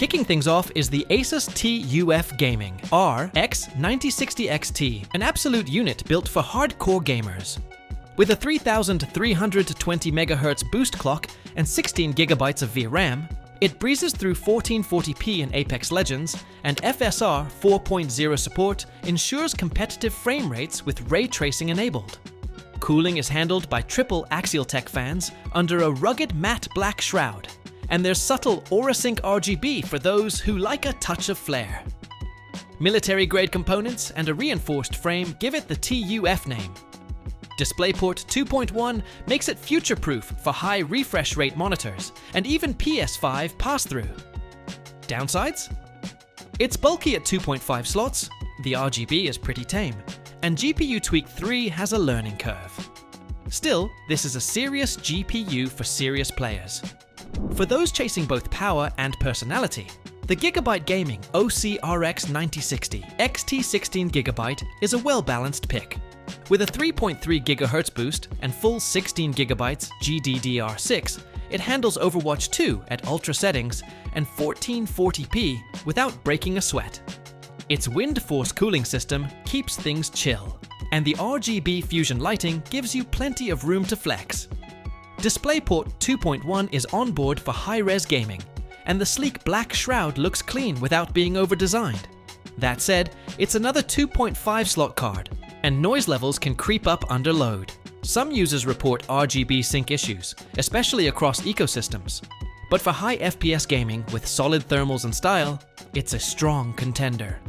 Kicking things off is the ASUS TUF Gaming RX960 XT, an absolute unit built for hardcore gamers. With a 3320 MHz boost clock and 16 GB of VRAM, it breezes through 1440p in Apex Legends, and FSR 4.0 support ensures competitive frame rates with ray tracing enabled. Cooling is handled by triple AxialTech fans under a rugged matte black shroud, and there's subtle AuraSync RGB for those who like a touch of flair. Military-grade components and a reinforced frame give it the TUF name. DisplayPort 2.1 makes it future-proof for high refresh rate monitors and even PS5 pass-through. Downsides? It's bulky at 2.5 slots, the RGB is pretty tame, and GPU Tweak 3 has a learning curve. Still, this is a serious GPU for serious players. For those chasing both power and personality, the Gigabyte Gaming OC RX960 XT 16GB is a well-balanced pick. With a 3.3 GHz boost and full 16 GB GDDR6, it handles Overwatch 2 at ultra settings and 1440p without breaking a sweat. Its wind force cooling system keeps things chill, and the RGB fusion lighting gives you plenty of room to flex. DisplayPort 2.1 is on board for high-res gaming, and the sleek black shroud looks clean without being over-designed. That said, it's another 2.5 slot card, and noise levels can creep up under load. Some users report RGB sync issues, especially across ecosystems. But for high FPS gaming with solid thermals and style, it's a strong contender.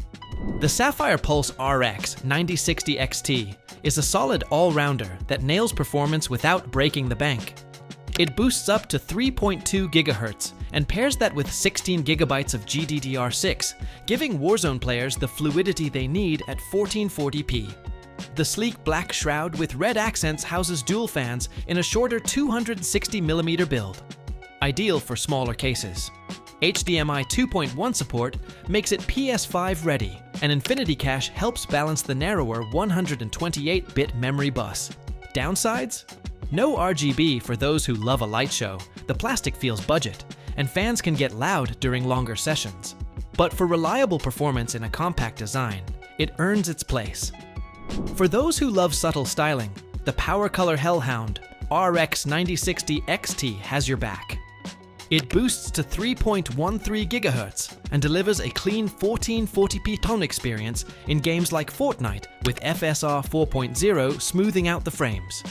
The Sapphire Pulse RX 960 XT is a solid all-rounder that nails performance without breaking the bank. It boosts up to 3.2 GHz and pairs that with 16 GB of GDDR6, giving Warzone players the fluidity they need at 1440p. The sleek black shroud with red accents houses dual fans in a shorter 260mm build, ideal for smaller cases. HDMI 2.1 support makes it PS5 ready, and Infinity Cache helps balance the narrower 128-bit memory bus. Downsides? No RGB for those who love a light show, the plastic feels budget, and fans can get loud during longer sessions. But for reliable performance in a compact design, it earns its place. For those who love subtle styling, the PowerColor Hellhound RX960 XT has your back. It boosts to 3.13 GHz and delivers a clean 1440p tone experience in games like Fortnite with FSR 4.0 smoothing out the frames.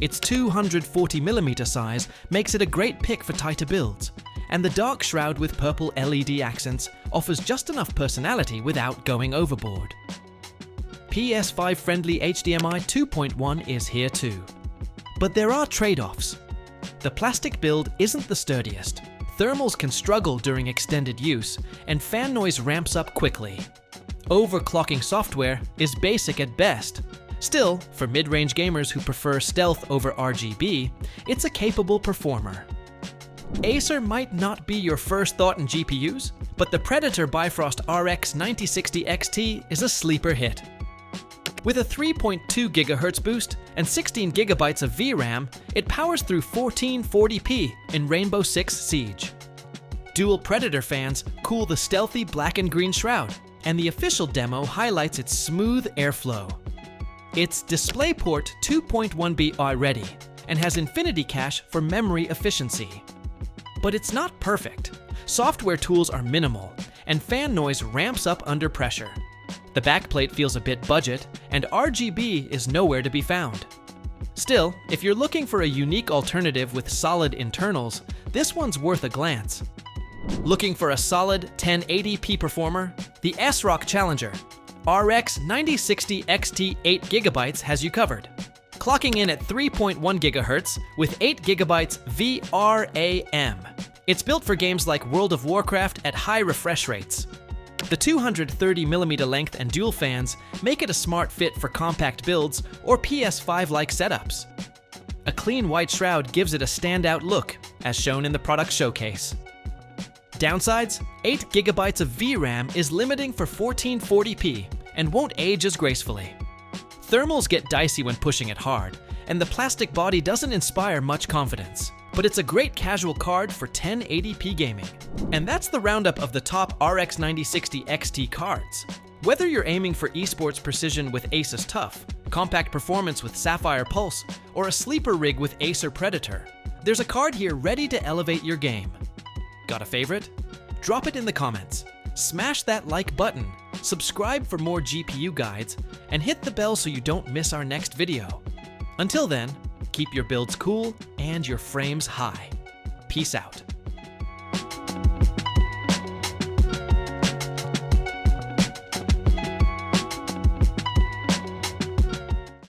Its 240mm size makes it a great pick for tighter builds, and the dark shroud with purple LED accents offers just enough personality without going overboard. PS5-friendly HDMI 2.1 is here too. But there are trade-offs. The plastic build isn't the sturdiest, thermals can struggle during extended use, and fan noise ramps up quickly. Overclocking software is basic at best. Still, for mid-range gamers who prefer stealth over RGB, it's a capable performer. Acer might not be your first thought in GPUs, but the Predator Bifrost RX960 XT is a sleeper hit. With a 3.2 GHz boost and 16 GB of VRAM, it powers through 1440p in Rainbow Six Siege. Dual Predator fans cool the stealthy black and green shroud, and the official demo highlights its smooth airflow. It's DisplayPort 2.1b ready and has Infinity Cache for memory efficiency. But it's not perfect. Software tools are minimal, and fan noise ramps up under pressure. The backplate feels a bit budget, and RGB is nowhere to be found. Still, if you're looking for a unique alternative with solid internals, this one's worth a glance. Looking for a solid 1080p performer? The ASRock Challenger RX960 XT 8GB has you covered. Clocking in at 3.1 GHz with 8 GB VRAM. It's built for games like World of Warcraft at high refresh rates. The 230mm length and dual fans make it a smart fit for compact builds or PS5-like setups. A clean white shroud gives it a standout look, as shown in the product showcase. Downsides? 8 GB of VRAM is limiting for 1440p and won't age as gracefully. Thermals get dicey when pushing it hard, and the plastic body doesn't inspire much confidence. but it's a great casual card for 1080p gaming. And that's the roundup of the top RX 9060 XT cards. Whether you're aiming for esports precision with ASUS TUF, compact performance with Sapphire Pulse, or a sleeper rig with Acer Predator, there's a card here ready to elevate your game. Got a favorite? Drop it in the comments. Smash that like button, subscribe for more GPU guides, and hit the bell so you don't miss our next video. Until then, keep your builds cool and your frames high. Peace out.